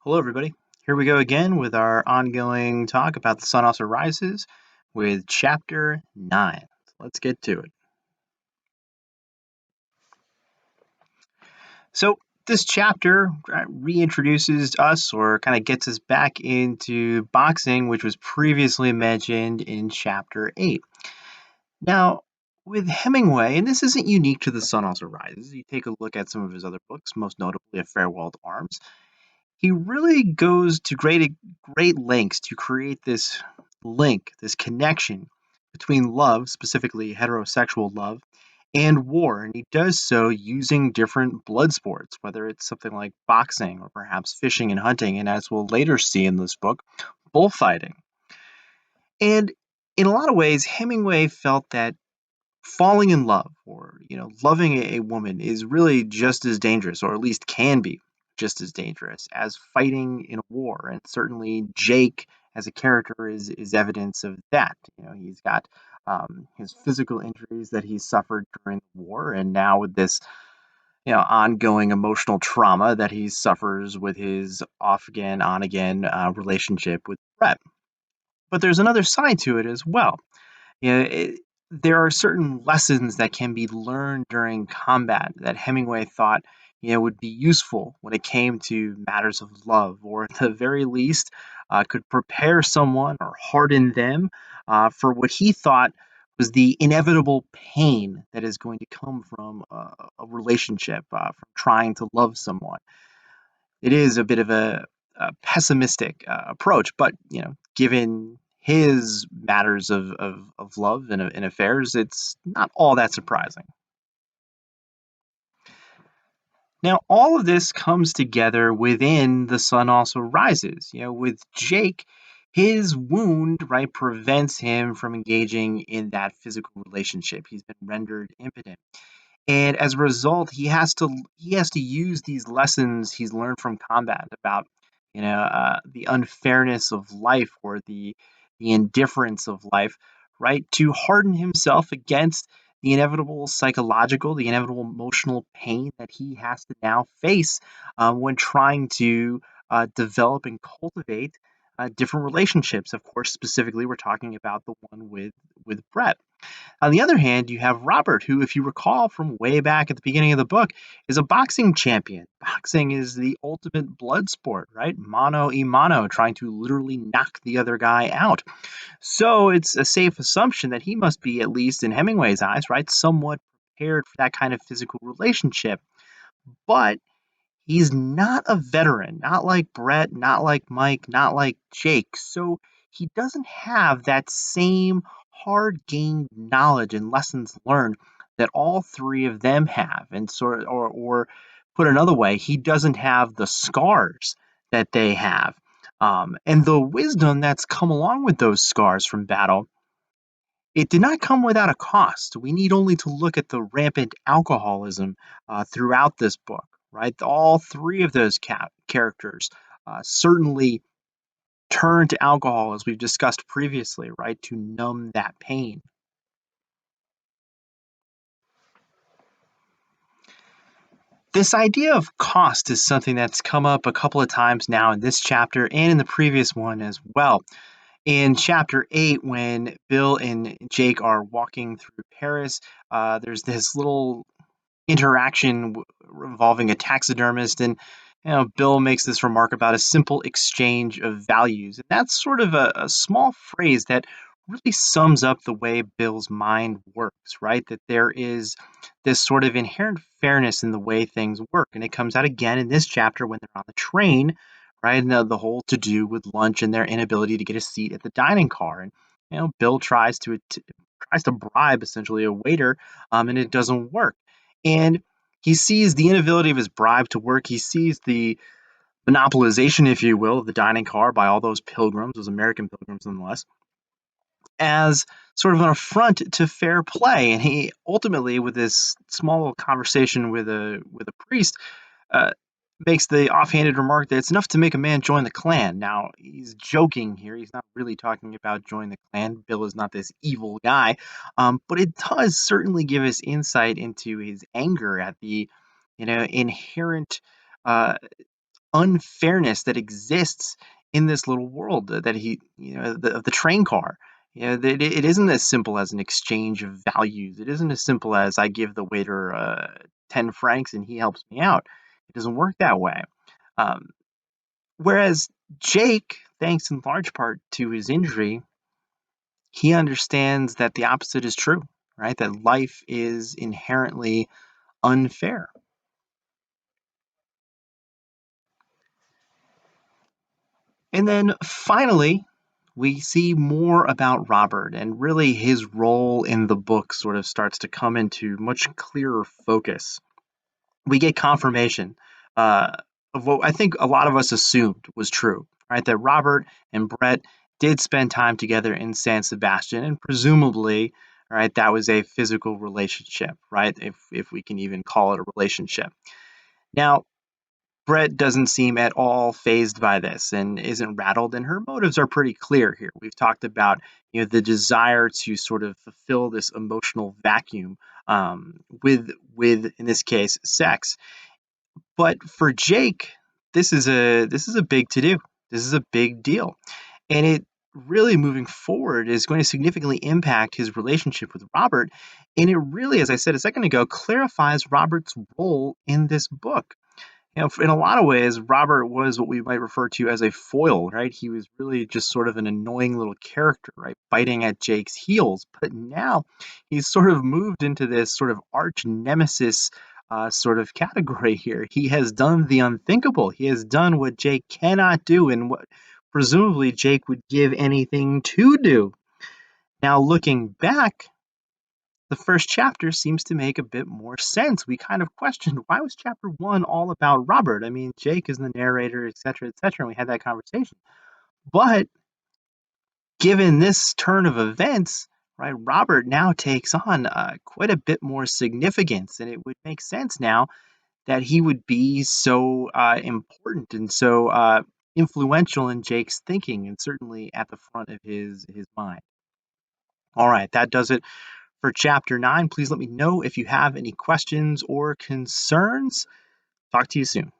Hello, everybody. Here we go again with our ongoing talk about The Sun Also Rises with Chapter 9. Let's get to it. So, this chapter reintroduces us or kind of gets us back into boxing, which was previously mentioned in Chapter 8. Now, with Hemingway, and this isn't unique to The Sun Also Rises, you take a look at some of his other books, most notably A Farewell to Arms. He really goes to great lengths to create this link, this connection between love, specifically heterosexual love, and war. And he does so using different blood sports, whether it's something like boxing or perhaps fishing and hunting, and as we'll later see in this book, bullfighting. And in a lot of ways, Hemingway felt that falling in love or loving a woman is really just as dangerous, or at least can be just as dangerous as fighting in a war. And certainly Jake as a character is evidence of that. He's got his physical injuries that he suffered during the war, and now with this ongoing emotional trauma that he suffers with his off again on again relationship with Brett. But there's another side to it as well. There are certain lessons that can be learned during combat that Hemingway thought would be useful when it came to matters of love, or at the very least, could prepare someone or harden them for what he thought was the inevitable pain that is going to come from a relationship, from trying to love someone. It is a bit of a pessimistic approach, but given his matters of love and affairs, it's not all that surprising. Now, all of this comes together within The Sun Also Rises. With Jake, his wound, right, prevents him from engaging in that physical relationship. He's been rendered impotent. And as a result, he has to use these lessons he's learned from combat about the unfairness of life, or the indifference of life, right, to harden himself against the inevitable emotional pain that he has to now face when trying to develop and cultivate different relationships. Of course, specifically, we're talking about the one with Brett. On the other hand, you have Robert, who, if you recall from way back at the beginning of the book, is a boxing champion. Boxing is the ultimate blood sport, right? Mano a mano, trying to literally knock the other guy out. So it's a safe assumption that he must be, at least in Hemingway's eyes, right, somewhat prepared for that kind of physical relationship. But he's not a veteran, not like Brett, not like Mike, not like Jake. So he doesn't have that same hard gained knowledge and lessons learned that all three of them have. And sort or put another way, he doesn't have the scars that they have. And the wisdom that's come along with those scars from battle, it did not come without a cost. We need only to look at the rampant alcoholism throughout this book, right? All three of those characters certainly turn to alcohol, as we've discussed previously, right, to numb that pain. This idea of cost is something that's come up a couple of times now in this chapter and in the previous one as well. In chapter 8, when Bill and Jake are walking through Paris, there's this little interaction involving a taxidermist, and Bill makes this remark about a simple exchange of values, and that's sort of a small phrase that really sums up the way Bill's mind works, right? That there is this sort of inherent fairness in the way things work, and it comes out again in this chapter when they're on the train, right? And the whole to do with lunch and their inability to get a seat at the dining car, and Bill tries to bribe essentially a waiter, and it doesn't work. And he sees the inability of his bribe to work. He sees the monopolization, if you will, of the dining car by all those pilgrims, those American pilgrims nonetheless, as sort of an affront to fair play. And he ultimately, with this small conversation with a priest, uh, makes the offhanded remark that it's enough to make a man join the Klan. Now, he's joking here. He's not really talking about join the Klan. Bill is not this evil guy. But it does certainly give us insight into his anger at the inherent uh, unfairness that exists in this little world that he, the train car. That it isn't as simple as an exchange of values. It isn't as simple as I give the waiter 10 francs and he helps me out. It doesn't work that way. Um, Whereas Jake, thanks in large part to his injury, he understands that the opposite is true, right? That life is inherently unfair. And then finally, we see more about Robert, and really his role in the book sort of starts to come into much clearer focus. We get confirmation uh, of what I think a lot of us assumed was true, right? That Robert and Brett did spend time together in San Sebastian, and presumably, right, that was a physical relationship, right? If we can even call it a relationship. Now, Brett doesn't seem at all fazed by this and isn't rattled, and her motives are pretty clear here. We've talked about the desire to sort of fulfill this emotional vacuum with in this case sex. But for Jake, this is a big to do. This is a big deal, and it really moving forward is going to significantly impact his relationship with Robert. And it really, as I said a second ago, clarifies Robert's role in this book. In a lot of ways, Robert was what we might refer to as a foil, right? He was really just sort of an annoying little character, right? Biting at Jake's heels. But now he's sort of moved into this sort of arch nemesis sort of category here. He has done the unthinkable. He has done what Jake cannot do and what presumably Jake would give anything to do. Now, looking back, the first chapter seems to make a bit more sense. We kind of questioned, why was chapter one all about Robert? I mean, Jake is the narrator, et cetera, and we had that conversation. But given this turn of events, right, Robert now takes on quite a bit more significance, and it would make sense now that he would be so important and so influential in Jake's thinking, and certainly at the front of his mind. All right, that does it for chapter 9. Please let me know if you have any questions or concerns. Talk to you soon.